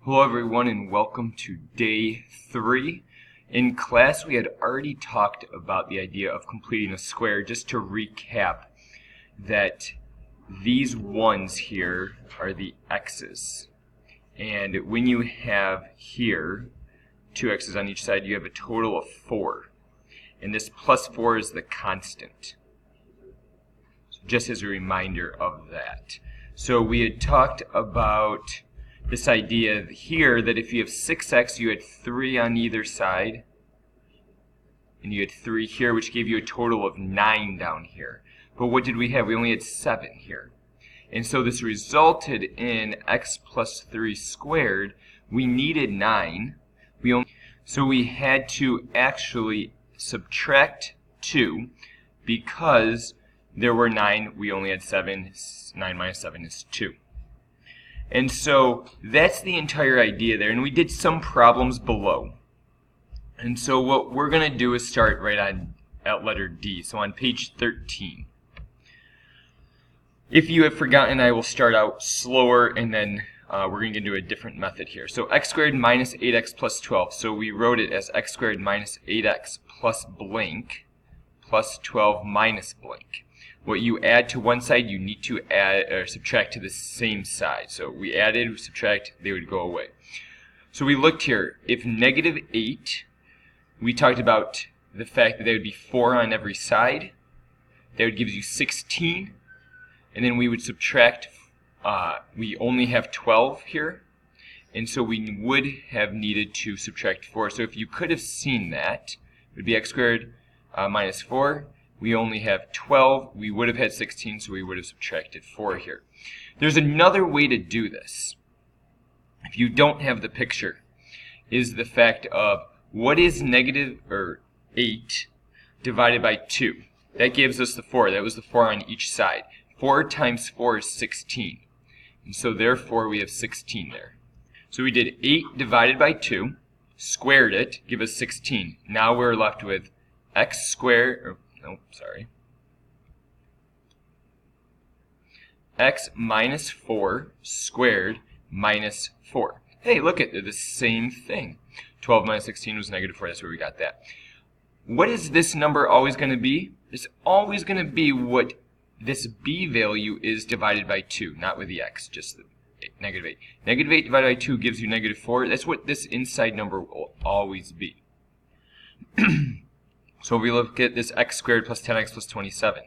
Hello everyone and welcome to day 3. In class we had already talked about the idea of completing a square. Just to recap, that these ones here are the x's, and when you have here 2 x's on each side, you have a total of 4, and this plus 4 is the constant. So just as a reminder of that. So we had talked about this idea here that if you have 6x, you had 3 on either side, and you had 3 here, which gave you a total of 9 down here. But what did we have? We only had 7 here. And so this resulted in x plus 3 squared. We needed 9. So we had to actually subtract 2 because there were 9. We only had 7. 9 minus 7 is 2. And so that's the entire idea there, and we did some problems below. And so what we're going to do is start right at letter D, so on page 13. If you have forgotten, I will start out slower, and then we're going to do a different method here. So x squared minus 8x plus 12. So we wrote it as x squared minus 8x plus blank plus 12 minus blank. What you add to one side, you need to add or subtract to the same side. So we added, we subtract, they would go away. So we looked here. If negative 8, we talked about the fact that there would be 4 on every side. That would give you 16. And then we would subtract, we only have 12 here. And so we would have needed to subtract 4. So if you could have seen that, it would be x squared minus 4. We only have 12. We would have had 16, so we would have subtracted 4 here. There's another way to do this, if you don't have the picture, is the fact of what is negative 8 divided by 2. That gives us the 4. That was the 4 on each side. 4 times 4 is 16. And so therefore we have 16 there. So we did 8 divided by 2, squared it, give us 16. Now we're left with x squared, x minus 4 squared minus 4. Hey, look at they're the same thing. 12 minus 16 was negative 4. That's where we got that. What is this number always going to be? It's always going to be what this b value is divided by 2, not with the x, just the negative 8. Negative 8 divided by 2 gives you negative 4. That's what this inside number will always be. So if we look at this x squared plus 10x plus 27,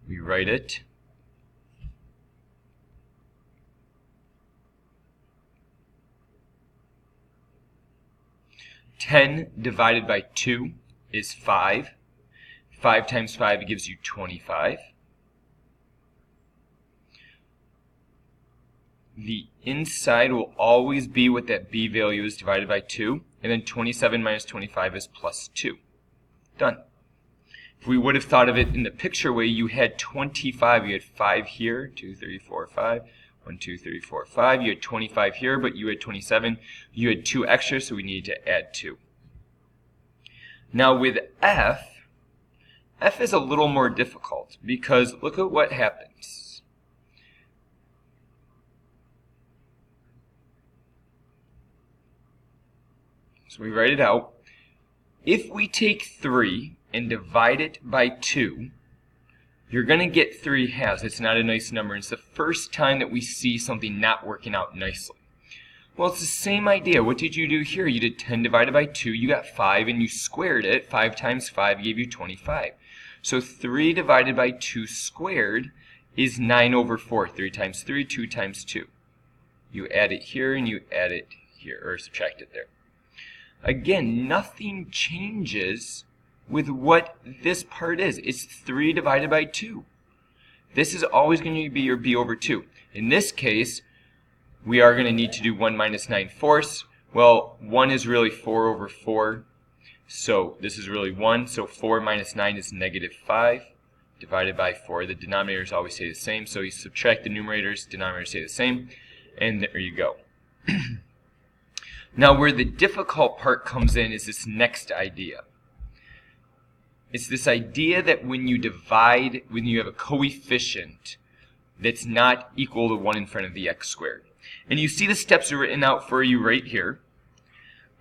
we write it. Ten divided by 2 is 5. 5 times 5 gives you 25. The inside will always be what that b value is divided by 2. And then 27 minus 25 is plus 2. Done. If we would have thought of it in the picture way, you had 25. You had 5 here, 2, 3, 4, 5. 1, 2, 3, 4, 5. You had 25 here, but you had 27. You had 2 extra, so we needed to add 2. Now with f is a little more difficult because look at what happens. So we write it out. If we take 3 and divide it by 2, you're going to get 3 halves. It's not a nice number. It's the first time that we see something not working out nicely. Well, it's the same idea. What did you do here? You did 10 divided by 2. You got 5, and you squared it. 5 times 5 gave you 25. So 3 divided by 2 squared is 9 over 4. 3 times 3, 2 times 2. You add it here, and you add it here, or subtract it there. Again, nothing changes with what this part is. It's 3 divided by 2. This is always going to be your b over 2. In this case, we are going to need to do 1 minus 9/4. Well, 1 is really 4 over 4. So this is really 1. So 4 minus 9 is negative 5 divided by 4. The denominators always stay the same. So you subtract the numerators, denominators stay the same. And there you go. Now where the difficult part comes in is this next idea. It's this idea that when you divide, when you have a coefficient that's not equal to 1 in front of the x squared. And you see the steps are written out for you right here.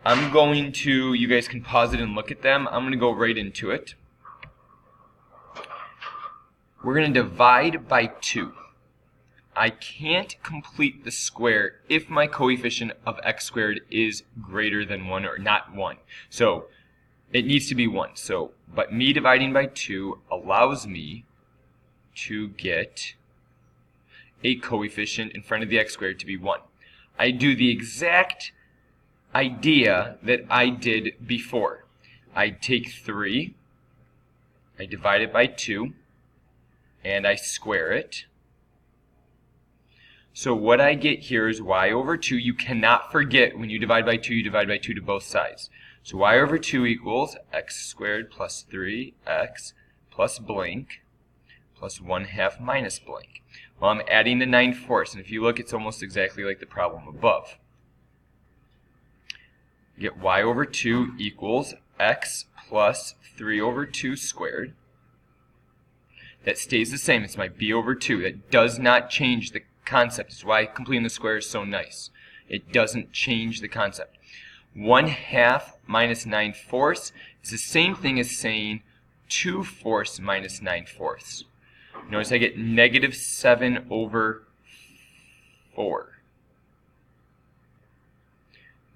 I'm going to, you guys can pause it and look at them. I'm going to go right into it. We're going to divide by 2. I can't complete the square if my coefficient of x squared is greater than 1 or not 1. So it needs to be 1. So, but me dividing by 2 allows me to get a coefficient in front of the x squared to be 1. I do the exact idea that I did before. I take 3, I divide it by 2, and I square it. So what I get here is y over 2. You cannot forget when you divide by 2, you divide by 2 to both sides. So y over 2 equals x squared plus 3x plus blank plus 1/2 minus blank. Well, I'm adding the 9/4, and if you look, it's almost exactly like the problem above. You get y over 2 equals x plus 3 over 2 squared. That stays the same. It's my b over 2. That does not change the concept. It's why completing the square is so nice. It doesn't change the concept. 1/2 minus 9/4 is the same thing as saying 2/4 minus 9/4. Notice I get negative 7 over 4.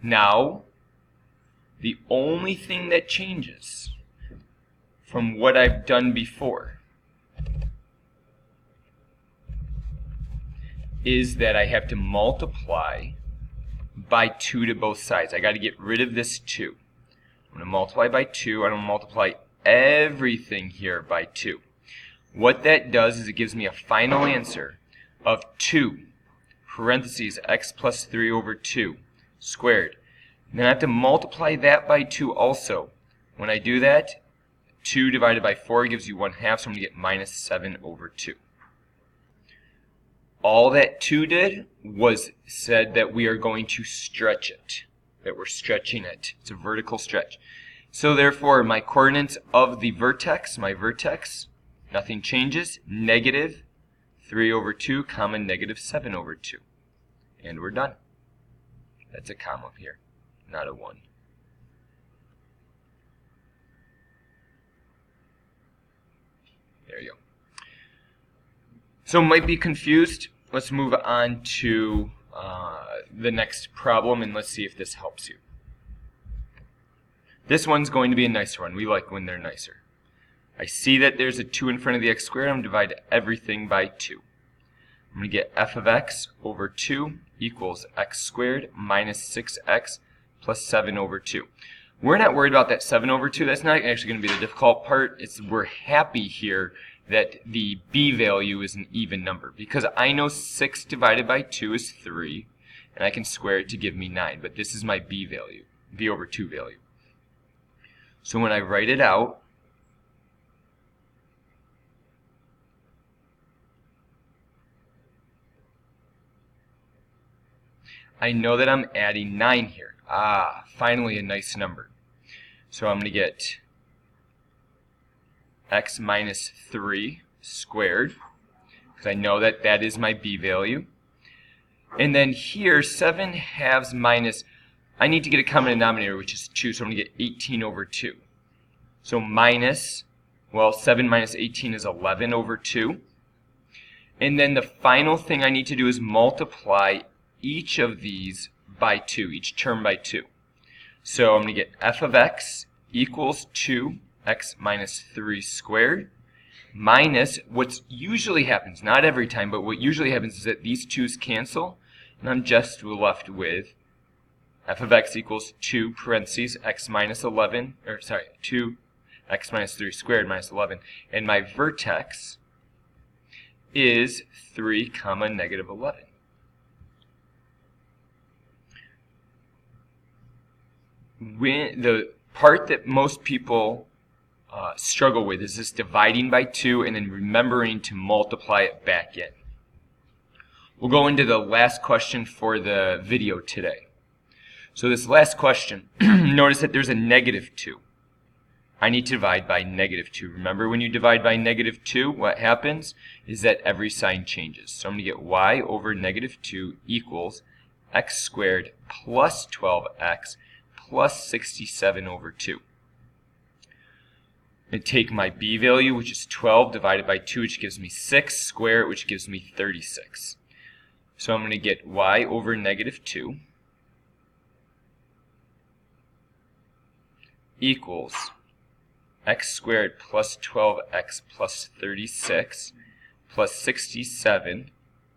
Now, the only thing that changes from what I've done before is that I have to multiply by 2 to both sides. I got to get rid of this 2. I'm going to multiply by 2. I'm going to multiply everything here by 2. What that does is it gives me a final answer of 2 parentheses x plus 3 over 2 squared. And then I have to multiply that by 2 also. When I do that, 2 divided by 4 gives you 1/2, so I'm going to get minus 7 over 2. All that 2 did was said that we are going to stretch it, that we're stretching it. It's a vertical stretch. So therefore, my coordinates of the vertex, my vertex, nothing changes, negative 3 over 2, comma negative 7 over 2. And we're done. That's a comma here, not a 1. There you go. So might be confused. Let's move on to the next problem, and let's see if this helps you. This one's going to be a nicer one. We like when they're nicer. I see that there's a 2 in front of the x squared. I'm going to divide everything by 2. I'm going to get f of x over 2 equals x squared minus 6x plus 7 over 2. We're not worried about that 7 over 2. That's not actually going to be the difficult part. We're happy here that the b value is an even number, because I know 6 divided by 2 is 3, and I can square it to give me 9. But this is my b value, b over 2 value. So when I write it out, I know that I'm adding 9 here. Finally a nice number. So I'm going to get x minus 3 squared, because I know that that is my b value. And then here, 7/2 minus, I need to get a common denominator, which is 2, so I'm going to get 18 over 2. So minus, well, 7 minus 18 is 11 over 2. And then the final thing I need to do is multiply each of these by 2, each term by 2. So I'm going to get f of x equals 2x minus 3 squared minus what usually happens, not every time, but what usually happens is that these 2's cancel, and I'm just left with f of x equals 2 parentheses x minus 11, or sorry, 2x minus 3 squared minus 11, and my vertex is 3 comma negative 11. When the part that most people struggle with is this dividing by 2 and then remembering to multiply it back in. We'll go into the last question for the video today. So this last question, notice that there's a negative 2. I need to divide by negative 2. Remember, when you divide by negative 2, what happens is that every sign changes. So I'm going to get y over negative 2 equals x squared plus 12x plus 67 over 2. And take my b value, which is 12, divided by 2, which gives me 6, square it, which gives me 36. So I'm going to get y over negative 2 equals x squared plus 12x plus 36 plus 67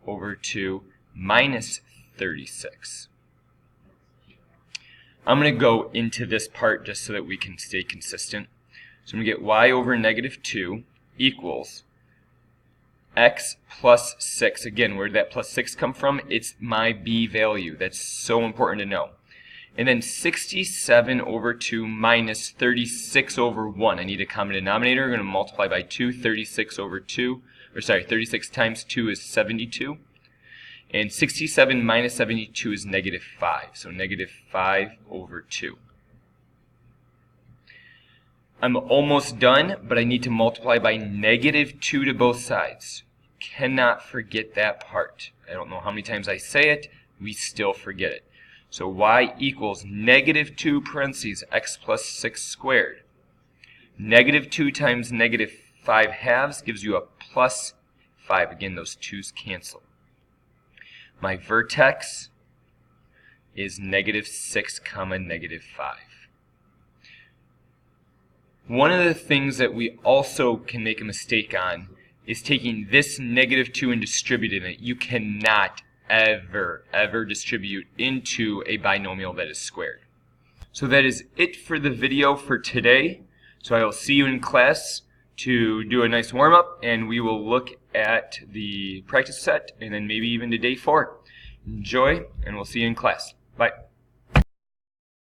over 2 minus 36. I'm going to go into this part just so that we can stay consistent. So I'm going to get y over negative 2 equals x plus 6. Again, where did that plus 6 come from? It's my b value. That's so important to know. And then 67 over 2 minus 36 over 1. I need a common denominator. I'm going to multiply by 2. 36 over 2, or sorry, 36 times 2 is 72. And 67 minus 72 is negative 5. So negative 5 over 2. I'm almost done, but I need to multiply by negative 2 to both sides. Cannot forget that part. I don't know how many times I say it, we still forget it. So y equals negative 2 parentheses x plus 6 squared. Negative 2 times negative 5 halves gives you a plus 5. Again, those 2's cancel. My vertex is negative 6 comma negative 5. One of the things that we also can make a mistake on is taking this negative 2 and distributing it. You cannot ever distribute into a binomial that is squared. So that is it for the video for today. So I will see you in class to do a nice warm-up, and we will look at the practice set and then maybe even to day 4. Enjoy, and we'll see you in class. Bye.